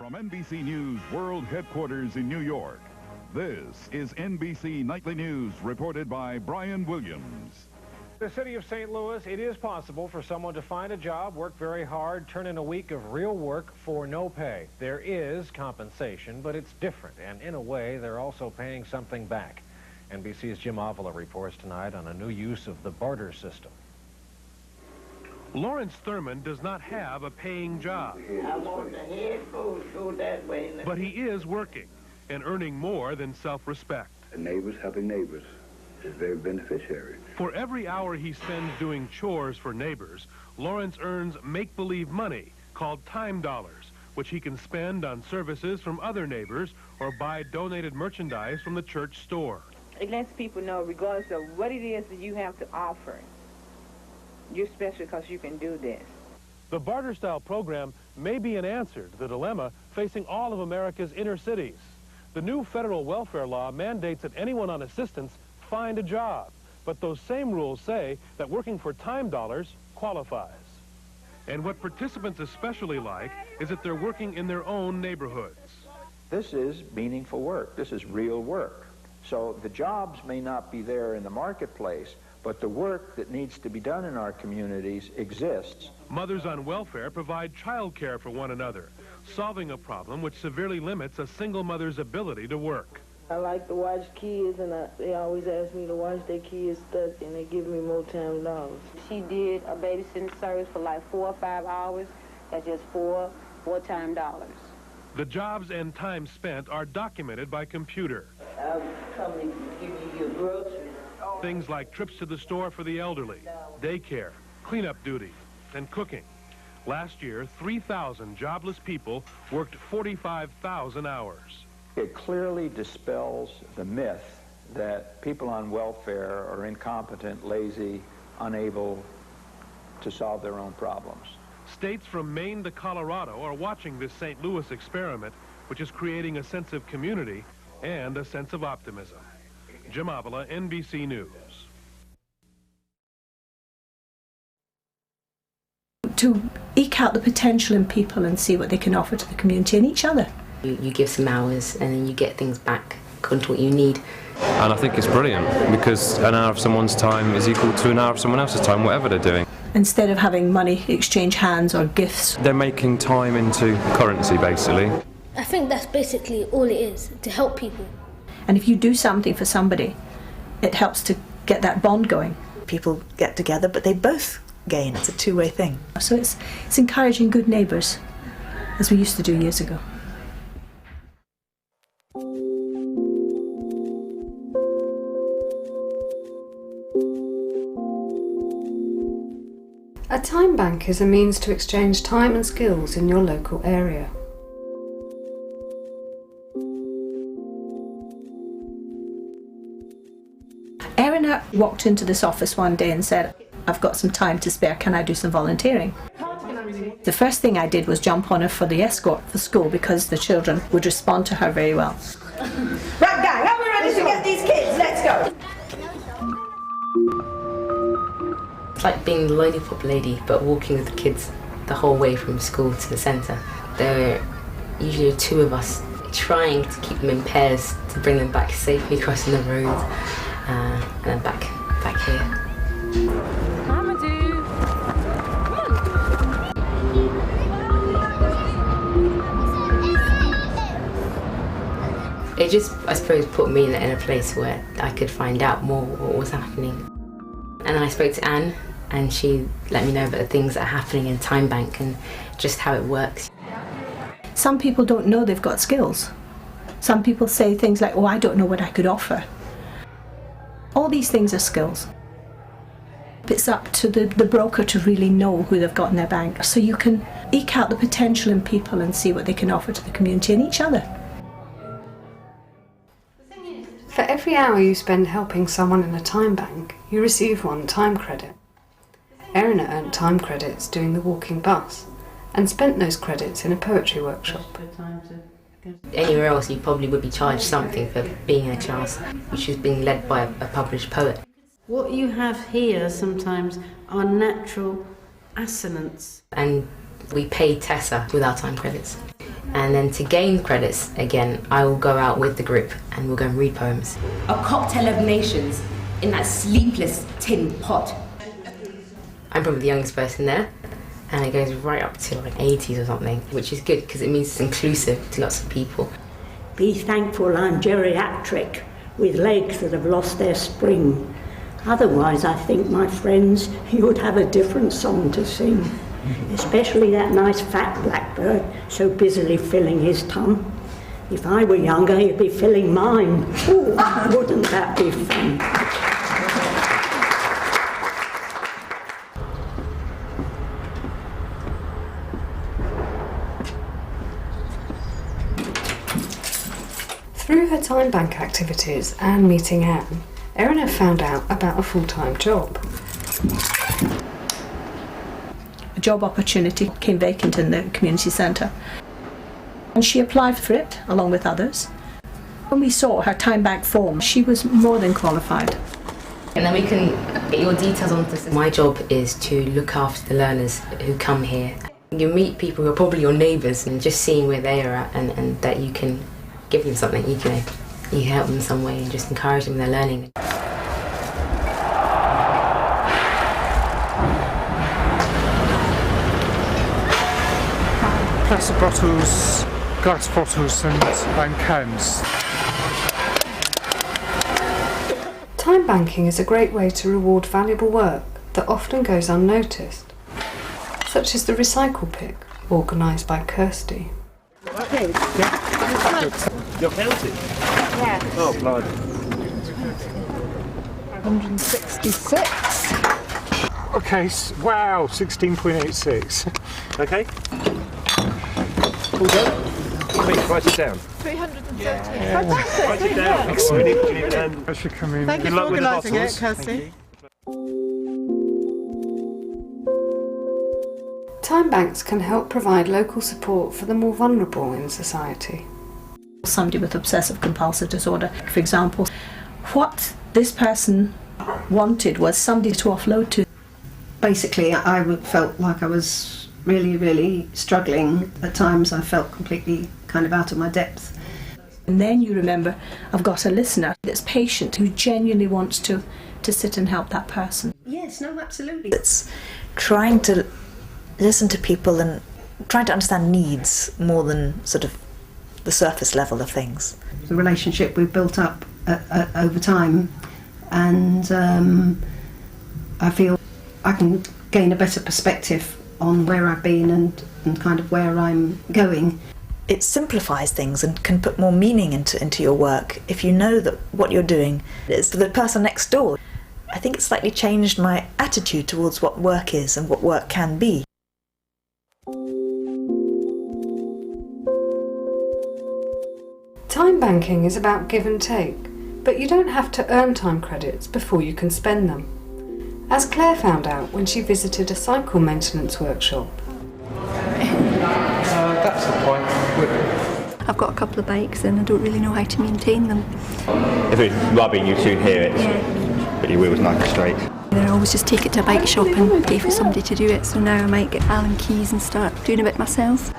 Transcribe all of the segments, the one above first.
From NBC News World Headquarters in New York, this is NBC Nightly News reported by Brian Williams. The city of St. Louis, it is possible for someone to find a job, work very hard, turn in a week of real work for no pay. There is compensation, but it's different, and in a way, they're also paying something back. NBC's Jim Avila reports tonight on a new use of the barter system. Lawrence Thurman does not have a paying job. I want the headphones go that way. But he is working and earning more than self-respect. Neighbors helping neighbors is very beneficiary. For every hour he spends doing chores for neighbors, Lawrence earns make-believe money called time dollars, which he can spend on services from other neighbors or buy donated merchandise from the church store. It lets people know, regardless of what it is that you have to offer, you're special because you can do this. The barter-style program may be an answer to the dilemma facing all of America's inner cities. The new federal welfare law mandates that anyone on assistance find a job, but those same rules say that working for time dollars qualifies. And what participants especially like is that they're working in their own neighborhoods. This is meaningful work. This is real work. So the jobs may not be there in the marketplace, but the work that needs to be done in our communities exists. Mothers on welfare provide child care for one another, solving a problem which severely limits a single mother's ability to work. I like to watch kids, and they always ask me to watch their kids stuck, and they give me more time dollars. She did a babysitting service for like 4 or 5 hours. That's just four time dollars. The jobs and time spent are documented by computer. I'll come and give you your groceries. Things like trips to the store for the elderly, daycare, cleanup duty, and cooking. Last year, 3,000 jobless people worked 45,000 hours. It clearly dispels the myth that people on welfare are incompetent, lazy, unable to solve their own problems. States from Maine to Colorado are watching this St. Louis experiment, which is creating a sense of community and a sense of optimism. Jim Avila, NBC News. To eke out the potential in people and see what they can offer to the community and each other. You give some hours and then you get things back according to what you need. And I think it's brilliant because an hour of someone's time is equal to an hour of someone else's time, whatever they're doing. Instead of having money exchange hands or gifts. They're making time into currency, basically. I think that's basically all it is, to help people. And if you do something for somebody, it helps to get that bond going. People get together, but they both gain. It's a two-way thing. So it's encouraging good neighbours, as we used to do years ago. A time bank is a means to exchange time and skills in your local area. Erin walked into this office one day and said, "I've got some time to spare, can I do some volunteering?" The first thing I did was jump on her for the escort for school because the children would respond to her very well. Right, gang, are we ready to get these kids? Let's go! It's like being the lollipop lady, but walking with the kids the whole way from school to the centre. There are usually 2 of us trying to keep them in pairs to bring them back safely crossing the road and then back here. It just, I suppose, put me in a place where I could find out more what was happening. And then I spoke to Anne, and she let me know about the things that are happening in Timebank and just how it works. Some people don't know they've got skills. Some people say things like, "Oh, I don't know what I could offer." All these things are skills. It's up to the broker to really know who they've got in their bank, so you can eke out the potential in people and see what they can offer to the community and each other. For every hour you spend helping someone in a time bank, you receive 1 time credit. Erin earned time credits doing the walking bus and spent those credits in a poetry workshop. Anywhere else you probably would be charged something for being in a class which is being led by a published poet. What you have here sometimes are natural assonance. And we pay Tessa with our time credits. And then to gain credits, again, I will go out with the group and we'll go and read poems. A cocktail of nations in that sleepless tin pot. I'm probably the youngest person there, and it goes right up to like 80s or something, which is good because it means it's inclusive to lots of people. Be thankful I'm geriatric, with legs that have lost their spring. Otherwise, I think, my friends, you would have a different song to sing. Especially that nice fat blackbird so busily filling his tum. If I were younger, he'd be filling mine. Ooh, wouldn't that be fun? Through her time bank activities and meeting Anne, Erin found out about a full-time job. A job opportunity came vacant in the community centre, and she applied for it along with others. When we saw her time bank form, she was more than qualified. And then we can get your details on the system. My job is to look after the learners who come here. You meet people who are probably your neighbours, and just seeing where they are at, and that you can give them something, you can help them in some way and just encourage them in their learning. Plastic bottles, glass bottles and cans. Time banking is a great way to reward valuable work that often goes unnoticed, such as the recycle pick, organised by Kirsty. Okay. You're counting? Yeah. Oh, blood. 166. Okay, wow, 16.86. Okay. All done? Please, write it down. 330. Yeah. Write it down. Excellent. We need I should come in. Thank you Good for luck with the organising it, bottles. Kirsty. Time banks can help provide local support for the more vulnerable in society. Somebody with obsessive compulsive disorder, for example, what this person wanted was somebody to offload to. Basically, I felt like I was really, really struggling. At times I felt completely kind of out of my depth. And then you remember, I've got a listener that's patient, who genuinely wants to sit and help that person. Yes, no, absolutely. It's trying to listen to people and trying to understand needs more than sort of the surface level of things. The relationship we've built up over time, and I feel I can gain a better perspective on where I've been and kind of where I'm going. It simplifies things and can put more meaning into your work if you know that what you're doing is for the person next door. I think it's slightly changed my attitude towards what work is and what work can be. Time banking is about give and take, but you don't have to earn time credits before you can spend them, as Claire found out when she visited a cycle maintenance workshop. That's the point. I've got a couple of bikes and I don't really know how to maintain them. If it's rubbing, you soon hear it. Yeah. But your wheel's nice and straight. Then I always just take it to a bike shop and pay for somebody to do it. So now I might get Allen keys and start doing a bit myself.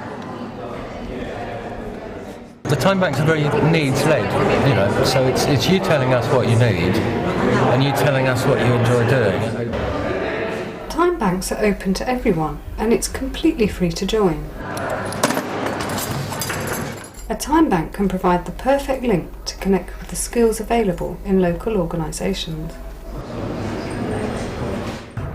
The time banks are very needs-led, you know, so it's you telling us what you need and you telling us what you enjoy doing. Time banks are open to everyone and it's completely free to join. A time bank can provide the perfect link to connect with the skills available in local organisations.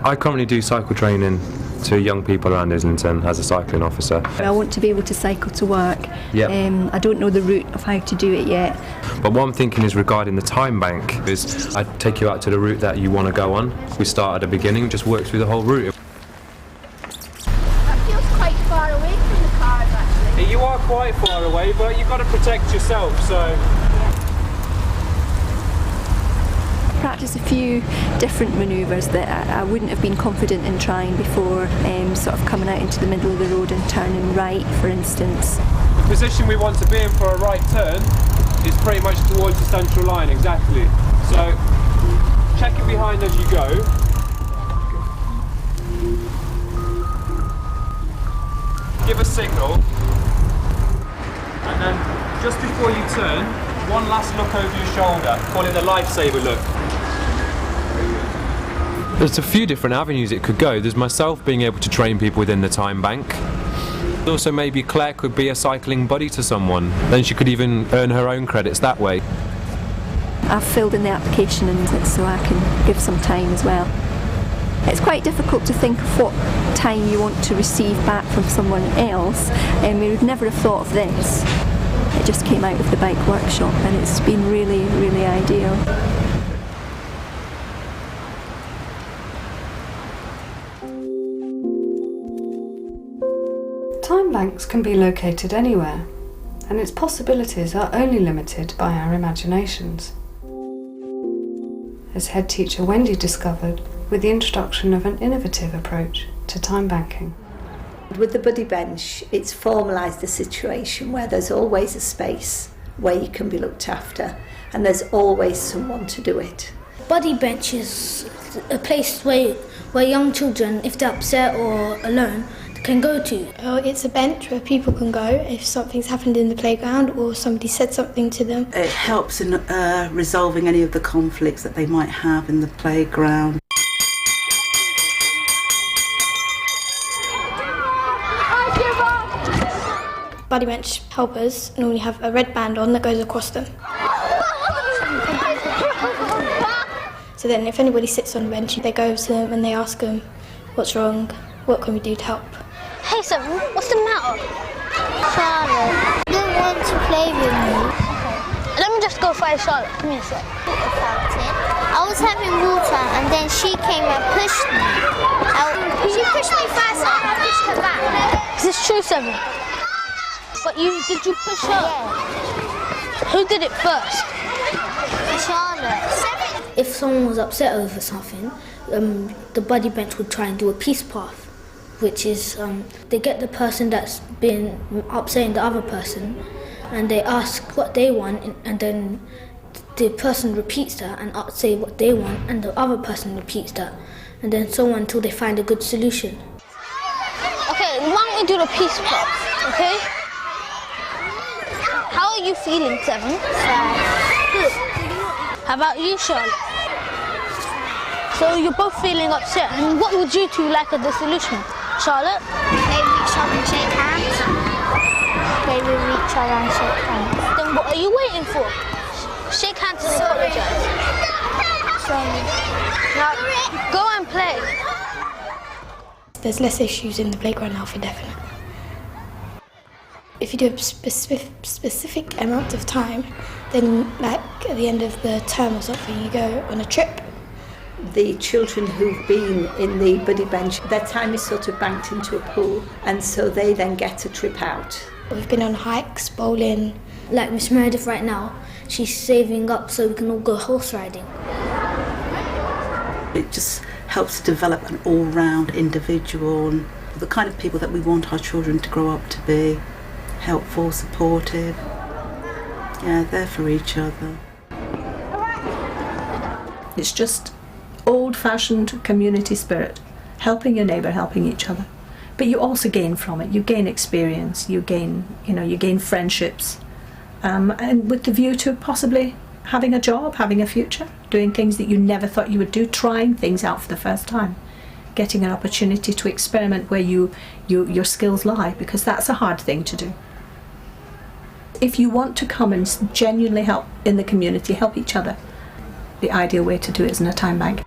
I currently do cycle training to young people around Islington as a cycling officer. I want to be able to cycle to work. Yep. I don't know the route of how to do it yet. But what I'm thinking is regarding the time bank is I'd take you out to the route that you want to go on. We start at the beginning, just work through the whole route. That feels quite far away from the cars actually. You are quite far away, but you've got to protect yourself, so... Practice a few different manoeuvres that I wouldn't have been confident in trying before, sort of coming out into the middle of the road and turning right, for instance. The position we want to be in for a right turn is pretty much towards the central line, exactly. So, check it behind as you go. Give a signal. Just before you turn, one last look over your shoulder. Call it the lifesaver look. There's a few different avenues it could go. There's myself being able to train people within the time bank. Also, maybe Claire could be a cycling buddy to someone. Then she could even earn her own credits that way. I've filled in the application and so I can give some time as well. It's quite difficult to think of what time you want to receive back from someone else, and we would never have thought of this. It just came out of the bike workshop and it's been really, really ideal. Time banks can be located anywhere, and its possibilities are only limited by our imaginations. As head teacher Wendy discovered with the introduction of an innovative approach to time banking. With the buddy bench, it's formalised a situation where there's always a space where you can be looked after, and there's always someone to do it. Buddy bench is a place where young children, if they're upset or alone, can go to. It's a bench where people can go if something's happened in the playground or somebody said something to them. It helps in resolving any of the conflicts that they might have in the playground. Buddy bench helpers normally have a red band on that goes across them. So then if anybody sits on the bench, they go over to them and they ask them, what's wrong, what can we do to help? Hey Seven, what's the matter? Charlotte, I don't want to play with me. Let me just go find Charlotte. Give me a sec. I was having water and then she came and pushed me. She pushed me first and I pushed her back. Is this true, Seven? But did you push her? Yeah. Who did it first? Charlotte. If someone was upset over something, the buddy bench would try and do a peace path, which is they get the person that's been upsetting the other person and they ask what they want, and then the person repeats that and say what they want, and the other person repeats that, and then so on until they find a good solution. Okay, why don't we do the peace path, okay? How are you feeling, Seven? Sad. Good. How about you, Charlotte? So you're both feeling upset, and what would you two like as the solution? Charlotte? Maybe reach out and shake hands. Maybe reach out and shake hands. Then what are you waiting for? Shake hands and apologise. Sorry. Now, go and play. There's less issues in the playground now for definite. If you do a specific amount of time, then like at the end of the term or something, you go on a trip. The children who've been in the buddy bench, their time is sort of banked into a pool, and so they then get a trip out. We've been on hikes, bowling. Like Miss Meredith right now, she's saving up so we can all go horse riding. It just helps to develop an all-round individual, and the kind of people that we want our children to grow up to be. Helpful, supportive, yeah, there for each other. It's just old-fashioned community spirit, helping your neighbour, helping each other. But you also gain from it. You gain experience. You gain friendships, and with the view to possibly having a job, having a future, doing things that you never thought you would do, trying things out for the first time, getting an opportunity to experiment where your skills lie, because that's a hard thing to do. If you want to come and genuinely help in the community, help each other, the ideal way to do it is in a time bank.